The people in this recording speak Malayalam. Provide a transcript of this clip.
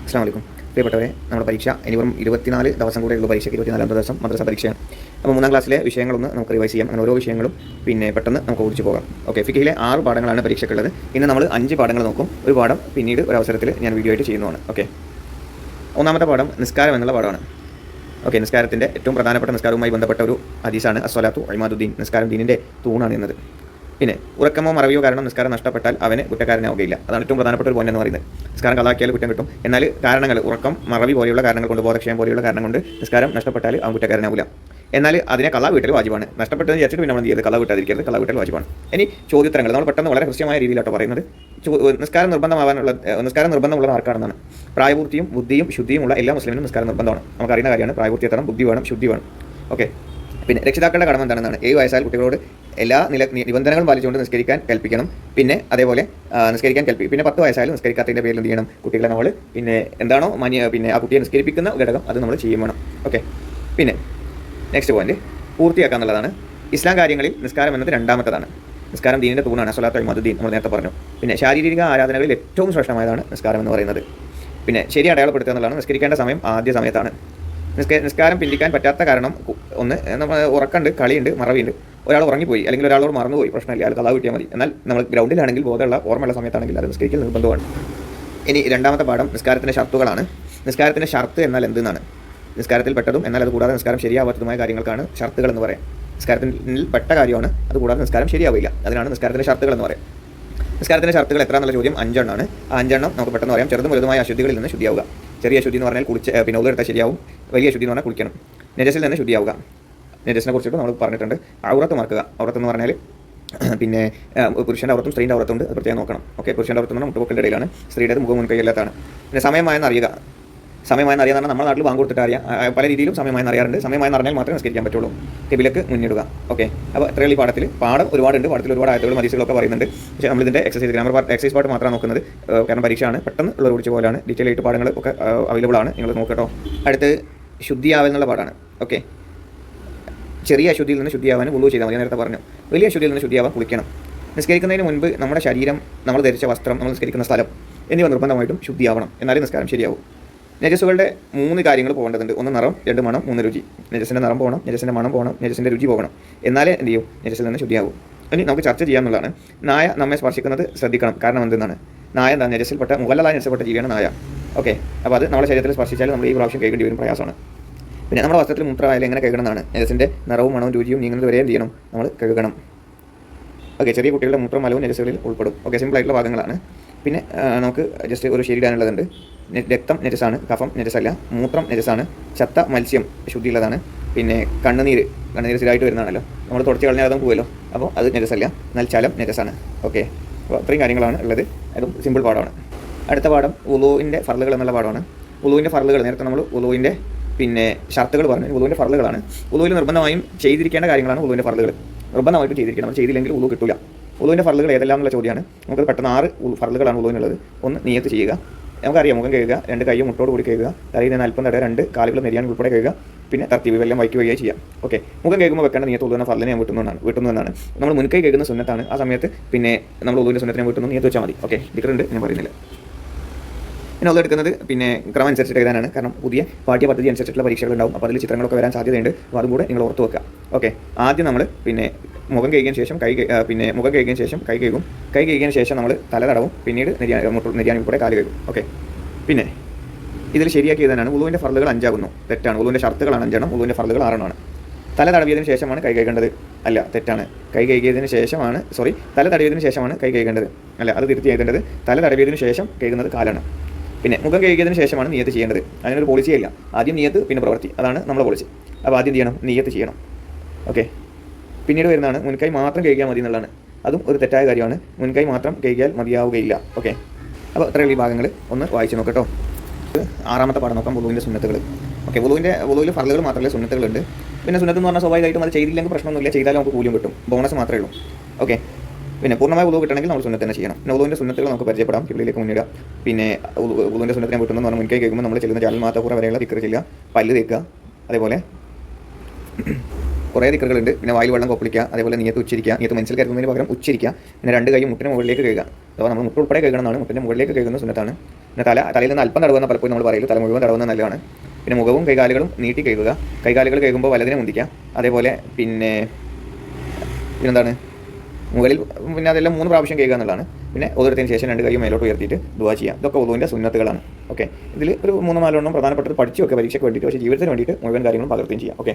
അസ്സലാമു അലൈക്കും. പ്രിയപ്പെട്ടവരെ, നമ്മുടെ പരീക്ഷ ഇനി വെറും 24 ദിവസം കൂടെ ഉള്ള പരീക്ഷയ്ക്ക് 24ാമത്തെ ദിവസം മദ്രസ പരീക്ഷയാണ്. അപ്പോൾ 3ാം ക്ലാസ്സിലെ വിഷയങ്ങളൊന്ന് നമുക്ക് റിവൈസ് ചെയ്യാം. അങ്ങനെ ഓരോ വിഷയങ്ങളും പെട്ടെന്ന് നമുക്ക് ഓടിച്ചു പോകാം. ഓക്കെ, ഫിഖിലെ 6 പാഠങ്ങളാണ് പരീക്ഷയ്ക്കുള്ളത്. ഇന്ന് നമ്മൾ 5 പാഠങ്ങൾ നോക്കും. ഒരു പാഠം പിന്നീട് ഒരു അവസരത്തിൽ ഞാൻ വീഡിയോ ആയിട്ട് ചെയ്യുന്നതാണ്. ഓക്കെ, ഒന്നാമത്തെ പാഠം നിസ്കാരം എന്നുള്ള പാഠമാണ്. ഓക്കെ, നിസ്കാരത്തിൻ്റെ ഏറ്റവും പ്രധാനപ്പെട്ട നിസ്കാരവുമായി ബന്ധപ്പെട്ട ഒരു ഹദീസാണ് അസ്സലാത്തു ഇമാദുദ്ദീൻ, നിസ്കാരം ദീനിൻ്റെ തൂണാണ് എന്നത്. പിന്നെ ഉറക്കമോ മറവിയോ കാരണം നിസ്കാരം നഷ്ടപ്പെട്ടാൽ അവന് കുറ്റക്കാരനാവുകയില്ല. അതാണ് ഏറ്റവും പ്രധാനപ്പെട്ട ഒരു പോയിന്റ് എന്ന് പറയുന്നത്. നിസ്കാരം കളാക്കിയാൽ കുറ്റം കിട്ടും. എന്നാൽ കാരണങ്ങൾ ഉറക്കം, മറവി പോലെയുള്ള കാരണങ്ങൾ കൊണ്ട്, ബോധക്ഷയം പോലെയുള്ള കാരണം കൊണ്ട് നിസ്കാരം നഷ്ടപ്പെട്ടാൽ അവൻ കുറ്റക്കാരനാവില്ല. എന്നാൽ അതിനെ കലാ വീട്ടൽ വാജിബാണ്. നഷ്ടപ്പെട്ടതെന്ന് വിചാരിച്ചിട്ട് പിന്നെ നമ്മൾ ചെയ്ത് കലാ വീട്ടാതിരിക്കരുത്. കലാ വീട്ടൽ വാജിബാണ്. ഇനി ചോദ്യോത്തരങ്ങൾ നമ്മൾ പെട്ടെന്ന് വളരെ ഹൃസ്യമായ രീതിയിലാട്ടോ പറയുന്നത്. നിസ്കാരം നിർബന്ധമുള്ളത് ആർക്കാണെന്നാണ്. പ്രായപൂർത്തിയും ബുദ്ധിയും ശുദ്ധിയുമുള്ള എല്ലാ മുസ്ലിമിനും നിസ്കാരം നിർബന്ധമാണ്. നമുക്കറിയുന്ന കാര്യമാണ്. പ്രായപൂർത്തി എത്തണം, ബുദ്ധി വേണം, ശുദ്ധി വേണം. ഓക്കെ, പിന്നെ രക്ഷിതാക്കളുടെ കടമ എന്താണെന്നാണ്. 7 വയസ്സായാൽ കുട്ടികളോട് എല്ലാ നിബന്ധനകളും പാലിച്ചുകൊണ്ട് നിസ്കരിക്കാൻ കൽപ്പിക്കണം. പിന്നെ അതേപോലെ നിസ്കരിക്കാൻ കൽപ്പിക്കും. പിന്നെ 10 വയസ്സായാലും നിസ്കരിക്കാത്തതിൻ്റെ പേരിൽ എന്ത് ചെയ്യണം? കുട്ടികളെ നമ്മൾ എന്താണോ ആ കുട്ടിയെ നിസ്കരിപ്പിക്കുന്ന ഘടകം അത് നമ്മൾ ചെയ്യും വേണം. ഓക്കെ, പിന്നെ നെക്സ്റ്റ് പോയിന്റ് പൂർത്തിയാക്കുക എന്നുള്ളതാണ്. ഇസ്ലാം കാര്യങ്ങളിൽ നിസ്കാരം എന്നത് രണ്ടാമത്തതാണ്. നിസ്കാരം ദീനിൻ്റെ തൂണാണ്. സ്വലാത്തു ഇമാദുദ്ദീൻ നമ്മൾ നേരത്തെ പറഞ്ഞു. പിന്നെ ശാരീരിക ആരാധനകളിൽ ഏറ്റവും ശ്രേഷ്ഠമായതാണ് നിസ്കാരം എന്ന് പറയുന്നത്. പിന്നെ ശരി അടയാളപ്പെടുത്തുക എന്നുള്ളതാണ്. നിസ്കരിക്കേണ്ട സമയം ആദ്യ സമയത്താണ്. നിസ്കാരം പിന്തിക്കാൻ പറ്റാത്ത കാരണം ഒന്ന്, നമ്മൾ ഉറക്കമുണ്ട്, കളിയുണ്ട്, മറവിയുണ്ട്. ഒരാൾ ഉറങ്ങിപ്പോയി അല്ലെങ്കിൽ ഒരാളോട് മറന്നുപോയി, പ്രശ്നമില്ല, അയാൾ കലാ കിട്ടിയാൽ മതി. എന്നാൽ നമ്മൾ ഗ്രൗണ്ടിലാണെങ്കിൽ ബോധമുള്ള ഓർമ്മയുള്ള സമയത്താണെങ്കിൽ അത് നിസ്കരിക്കൽ നിർബന്ധമാണ്. ഇനി രണ്ടാമത്തെ പാഠം നിസ്കാരത്തിൻ്റെ ഷർത്തുകളാണ്. നിസ്കാരത്തിൻ്റെ ഷർത്ത് എന്നാൽ എന്തെന്നാണ്. നിസ്കാരത്തിൽ പെട്ടതും എന്നാൽ അത് കൂടാതെ നിസ്കാരം ശരിയാവാത്തതുമായ കാര്യങ്ങൾക്കാണ് ഷർത്തുകൾ എന്ന് പറയാം. നിസ്കാരത്തിൽ പെട്ട കാര്യമാണ്, അത് കൂടാതെ നിസ്കാരം ശരിയാവില്ല. അതിനാണ് നിസ്കാരത്തിൻ്റെ ഷർത്തുകൾ എന്ന് പറയാം. നിസ്കാരത്തിൻ്റെ ഷർത്തുകൾ എത്ര എന്നുള്ള ചോദ്യം 5 എണ്ണമാണ്. ആ 5 എണ്ണം നമുക്ക് പെട്ടെന്ന് പറയാം. ചെറുതും വലുതുമായ അശുദ്ധികളിൽ നിന്ന് ശുദ്ധിയാവുക. ചെറിയ ശുദ്ധി എന്ന് പറഞ്ഞാൽ ഉള്ളെടുത്താൽ ശരിയാവും. വലിയ ശുദ്ധി എന്ന് പറഞ്ഞാൽ കുളിക്കണം. നജസിൽ നിന്ന് ശുദ്ധിയാവുക. നജസിനെ കുറിച്ചിട്ട് നമ്മൾ പറഞ്ഞിട്ടുണ്ട്. ഔറത്ത് മറക്കുക. ഔറത്ത് എന്ന് പറഞ്ഞാൽ പുരുഷൻ്റെ ഔറത്തും സ്ത്രീൻ്റെ ഔറത്തുണ്ട്, അത് പ്രത്യേകം നോക്കണം. ഓക്കെ, പുരുഷൻ്റെ ഔറത്ത് എന്ന് പറഞ്ഞാൽ മുട്ടുപൊക്കിൻ്റെ ഇടയിലാണ്, സ്ത്രീയുടെ മുഖം മുൻകൈയില്ലാത്താണ്. പിന്നെ സമയമായെന്ന് അറിയുക. സമയമായെന്ന് അറിയാന്ന് പറഞ്ഞാൽ നമ്മുടെ നാട്ടിൽ ബാങ്ക് കൊടുത്തിട്ട് അറിയാം. പല രീതിയിലും സമയമായെന്ന് അറിയാറുണ്ട്. സമയമായെന്ന് അറിഞ്ഞാൽ മാത്രമേ നിസ്കരിക്കാൻ പറ്റുള്ളൂ. കിബിലക്ക് മുന്നിടുക. ഓക്കെ, അപ്പോൾ ഇത്രയുള്ള ഈ പാഠം ഒരുപാടുണ്ട്. പാഠത്തിൽ ഒരുപാട് ആയത്തുകളും ഹദീസുകളൊക്കെ പറയുന്നുണ്ട്. പക്ഷേ നമ്മളിതിൻ്റെ എക്സസൈസ് പാർട്ട് മാത്രമാണ് നോക്കുന്നത്. കാരണം പരീക്ഷയാണ്, പെട്ടെന്ന് ഉള്ള കുടിച്ച പോലെയാണ്. ഡീറ്റെയിൽ ആയിട്ട് പാഠങ്ങൾ ഒക്കെ അവൈലബിൾ ആണ്, നിങ്ങൾ നോക്കട്ടോ. അടുത്ത് ശുദ്ധിയാവൽ എന്നുള്ള പാഠമാണ്. ഓക്കെ, ചെറിയ അശുദ്ധിയിൽ നിന്ന് ശുദ്ധിയാവാൻ വുളു ചെയ്താൽ മതി. നേരത്തെ പറഞ്ഞു. വലിയ അശുദ്ധിയിൽ നിന്ന് ശുദ്ധിയാവാൻ കുളിക്കണം. നിസ്കരിക്കുന്നതിന് മുൻപ് നമ്മുടെ ശരീരം, നമ്മൾ ധരിച്ച വസ്ത്രം, നമ്മൾ നിസ്കരിക്കുന്ന സ്ഥലം എന്നിവ നിർബന്ധമായിട്ടും ശുദ്ധിയാവണം. എന്നാലേ നിസ്കാരം ശരിയാവും. നജസുകളുടെ 3 കാര്യങ്ങൾ പോകേണ്ടതുണ്ട്. 1 നിറം, 2 മണം, 3 രുചി. നജസിൻ്റെ നിറം പോകണം, നജസിൻ്റെ മണം പോകണം, നജസിൻ്റെ രുചി പോകണം. എന്നാലേ എന്ത് ചെയ്യും? നജസിൽ നിന്ന് ശുദ്ധിയാവും. ഇനി നമുക്ക് ചർച്ച ചെയ്യാമെന്നുള്ളതാണ്. നായ നമ്മെ സ്പർശിക്കുന്നത് ശ്രദ്ധിക്കണം. കാരണം എന്തെന്നാണ്? നായ എന്താ? നജസിൽപ്പെട്ട മുഗലലായ നജസിൽപ്പെട്ട ജീവിയാണ് നായ. ഓക്കെ, അപ്പോൾ അത് നമ്മുടെ ശരീരത്തിൽ സ്പർശിച്ചാൽ നമ്മൾ ഈ പ്രാവശ്യം കേൾക്കേണ്ടി വരും, പ്രയാസമാണ്. പിന്നെ നമ്മുടെ വസ്ത്രത്തിൽ മൂത്രമായാലും എങ്ങനെ കഴുകണം എന്നാണ്. നജസിൻ്റെ നിറവും മണവും രുചിയും നീങ്ങുന്നത് വരെ എന്ത് ചെയ്യണം? നമ്മൾ കഴുകണം. ഓക്കെ, ചെറിയ കുട്ടികളുടെ മൂത്രം മലവും നജസുകളിൽ ഉൾപ്പെടും. ഓക്കെ, സിമ്പിളായിട്ടുള്ള ഭാഗങ്ങളാണ്. പിന്നെ നമുക്ക് ജസ്റ്റ് ഒരു ശരിയിടാനുള്ളതുണ്ട്. രക്തം നജസാണ്, കഫം നജസല്ല. മൂത്രം നജസാണ്. ചത്ത മത്സ്യം ശുദ്ധിയുള്ളതാണ്. പിന്നെ കണ്ണുനീര് സ്ഥിരമായിട്ട് വരുന്നതാണല്ലോ, നമ്മൾ തുടച്ച് കളഞ്ഞാൽ അതും പോവുമല്ലോ, അപ്പോൾ അത് നജസല്ല. എന്നാൽ ചലം നജസാണ്. ഓക്കെ, അപ്പോൾ ഇത്രയും കാര്യങ്ങളാണ് ഉള്ളത്. അതും സിമ്പിൾ പാഠമാണ്. അടുത്ത പാഠം വുളുവിൻ്റെ ഫർളുകൾ എന്നുള്ള പാഠമാണ്. വുളുവിൻ്റെ ഫർളുകൾ നേരത്തെ നമ്മൾ വുളുവിൻ്റെ ഷർത്തുകൾ പറഞ്ഞു. വുളുവിൻ്റെ ഫർളുകളാണ്. വുളുവിൽ നിർബന്ധമായും ചെയ്തിരിക്കേണ്ട കാര്യങ്ങളാണ് വുളുവിൻ്റെ ഫർളുകൾ. നിർബന്ധമായിട്ടും ചെയ്തിരിക്കണം. നമ്മൾ ചെയ്തില്ലെങ്കിൽ വുളു കിട്ടില്ല. വുളുവിൻ്റെ ഫർളുകൾ ഏതെല്ലാം എന്നുള്ള ചോദ്യമാണ്. നമുക്ക് പെട്ടെന്ന് 6 ഫർളുകളാണ് വുളുവിനുള്ളത്. 1 നിയ്യത്ത് ചെയ്യുക. നമുക്കറിയാം, മുഖം കഴുകുക, 2 കൈയും മുട്ടോട് കൂടി കഴുകുക, തലയിൽ നിന്ന് അല്പം തടയുക, 2 കാലുകളും നെരിയാൻ ഉൾപ്പെടെ കഴുകുക. പിന്നെ തർത്തീവ് വെല്ലം വയ്ക്കുകയോ ചെയ്യാം. ഓക്കെ, മുഖം കഴുകുമ്പോൾ വെക്കേണ്ട നിയ്യത്ത് ഉള്ളുന്ന ഫർളിനെ ഞാൻ വീട്ടുന്നതാണ്. നമ്മൾ മുൻകൈ കഴുകുന്ന സുന്നത്താണ്. ആ സമയത്ത് നമ്മൾ ഉള്ളുവിൻ്റെ സുന്നത്തിനെ വീട്ടുന്നു നിയ്യത്ത് വെച്ചാൽ മതി. ഓക്കെ, ഡിഫറൻറ്റ് ഞാൻ പറയുന്നില്ല. പിന്നെ അത് എടുക്കുന്നത് ക്രമം അനുസരിച്ചിട്ട് എഴുതാനാണ്. കാരണം പുതിയ പാഠ്യപദ്ധതി അനുസരിച്ചിട്ടുള്ള പരീക്ഷകളുണ്ടാവും. അപ്പോൾ അതിൽ ചിത്രങ്ങളൊക്കെ വരാൻ സാധ്യതയുണ്ട്. അപ്പോൾ അതും കൂടെ നിങ്ങൾ ഓർത്ത് വെക്കുക. ഓക്കെ, ആദ്യം നമ്മൾ മുഖം കഴുകിയതിന് ശേഷം മുഖം കഴുകിയതിന് ശേഷം കൈ കഴുകും. കൈ കഴുകിയതിന് ശേഷം നമ്മൾ തല തടവും. പിന്നീട് നെരിയാനും കൂടെ കാല് കഴുകും. ഓക്കെ, പിന്നെ ഇതിൽ ശരിയാക്കി എഴുതാനാണ്. വുളുവിൻ്റെ ഫർളുകൾ 5 ആകുന്നു. തെറ്റാണ്. വുളുവിൻ്റെ ഷർത്തുകളാണ് 5 എണ്ണം, വുളുവിൻ്റെ ഫർളുകൾ 6 എണ്ണമാണ്. തല തടവിയതിന് ശേഷമാണ് കൈ കഴുകേണ്ടത്. അല്ല, തെറ്റാണ്. തല തടവിയതിന് ശേഷമാണ് കൈ കഴുകേണ്ടത്. അല്ല, അത് തിരുത്തി എഴുതേണ്ടത്. തല തടവിയതിന് ശേഷം കഴുകുന്നത് കാലാണ്. പിന്നെ മുഖം കഴുകിയതിന് ശേഷമാണ് നിയ്യത്ത് ചെയ്യേണ്ടത്. അതിനൊരു പോളിസിയില്ല. ആദ്യം നിയ്യത്ത്, പിന്നെ പ്രവൃത്തി. അതാണ് നമ്മുടെ പോളിസി. അപ്പോൾ ആദ്യം ചെയ്യണം, നിയ്യത്ത് ചെയ്യണം. ഓക്കെ, പിന്നീട് വരുന്നതാണ് മുൻകൈ മാത്രം കഴുകിയാൽ മതി എന്നുള്ളതാണ്. അതും ഒരു തെറ്റായ കാര്യമാണ്. മുൻകൈ മാത്രം കഴുകിയാൽ മതിയാവുകയില്ല. ഓക്കെ, അപ്പോൾ ഇത്രയുള്ള ഈ ഭാഗങ്ങൾ ഒന്ന് വായിച്ച് നോക്കട്ടോ. 6ാമത്തെ പാഠം നോക്കാം, വുളുവിൻ്റെ സുന്നത്തുകൾ. ഓക്കെ, വുളുവിൽ ഫർളുകൾ മാത്രമല്ല സുന്നത്തുകളുണ്ട്. പിന്നെ സുന്നത്ത് എന്ന് പറഞ്ഞാൽ സ്വാഭാവികമായിട്ടും അത് ചെയ്തില്ലെങ്കിൽ പ്രശ്നമൊന്നുമില്ല, ചെയ്താലും നമുക്ക് കൂലിയും കിട്ടും, ബോണസ് മാത്രമേ ഉള്ളൂ. ഓക്കെ, പിന്നെ പൂർണ്ണമായ വുളു കിട്ടണമെങ്കിൽ നമ്മൾ സുന്നത്ത് തന്നെ ചെയ്യണം. പിന്നെ വുളുവിൻ്റെ സുന്നത്തുകൾ നമുക്ക് പരിചയപ്പെടാം. കിബിലയിലേക്ക് മുന്നിടുക. പിന്നെ വുളുവിൻ്റെ സുന്നത്തിനെ വീട്ടുന്നു പറഞ്ഞാൽ മുൻകൈ കേൾക്കുമ്പോൾ നമ്മൾ ചെല്ലുന്ന ജാൽ മാത്തഹൂറ വരെയുള്ള ദിക്ർ ചെല്ലുക, പല്ല് തേക്കുക. അതേപോലെ കുറേ ദിക്കറുകളുണ്ട്. പിന്നെ വായിൽ വെള്ളം കൊപ്പിളിക്കുക, അതേപോലെ നീയത്ത് ഉച്ചരിക്കുക, നീയത്ത് മനസ്സിൽ കരുതുന്നതിന് പകരം ഉച്ചരിക്കുക. പിന്നെ 2 കൈയും മുട്ടിന് മുകളിലേക്ക് കഴുകുക. അഥവാ നമ്മൾ മുട്ട് ഉൾപ്പെടെ കഴുകണമെന്നാണ്, മുട്ടിൻ്റെ മുകളിലേക്ക് കഴുകുന്ന സുന്നത്താണ്. പിന്നെ തലയിൽ നിന്ന് അല്പം തടവുന്ന പലപ്പോഴും നമ്മൾ പറയില്ല, തല മുഴുവൻ തടവുന്നത് നല്ലതാണ്. പിന്നെ മുഖവും കൈകാലുകളും നീട്ടി കഴുകുക. കൈകാലുകൾ കഴുകുമ്പോൾ വലതിനെ മുന്തിക്കുക. അതേപോലെ പിന്നെന്താണ് മുകളിൽ പിന്നെ അതെല്ലാം 3 പ്രാവശ്യം കഴുകുക എന്നുള്ളതാണ്. പിന്നെ ഒതുരത്തിന് ശേഷം 2 കൈയും മേലോട്ട് ഉയർത്തിയിട്ട് ദുആ ചെയ്യുക. ഇതൊക്കെ ഉദുവിൻ്റെ സുന്നത്തുകളാണ്. ഓക്കെ, ഇതിൽ ഒരു 3-4 എണ്ണം പ്രധാനപ്പെട്ടത് പഠിച്ചു വെക്കുക പരീക്ഷയ്ക്ക് വേണ്ടിയിട്ട്. പക്ഷേ ജീവിതത്തിന് വേണ്ടിയിട്ട് മുഴുവൻ കാര്യങ്ങളും പകർത്തുകയും ചെയ്യാം. ഓക്കെ.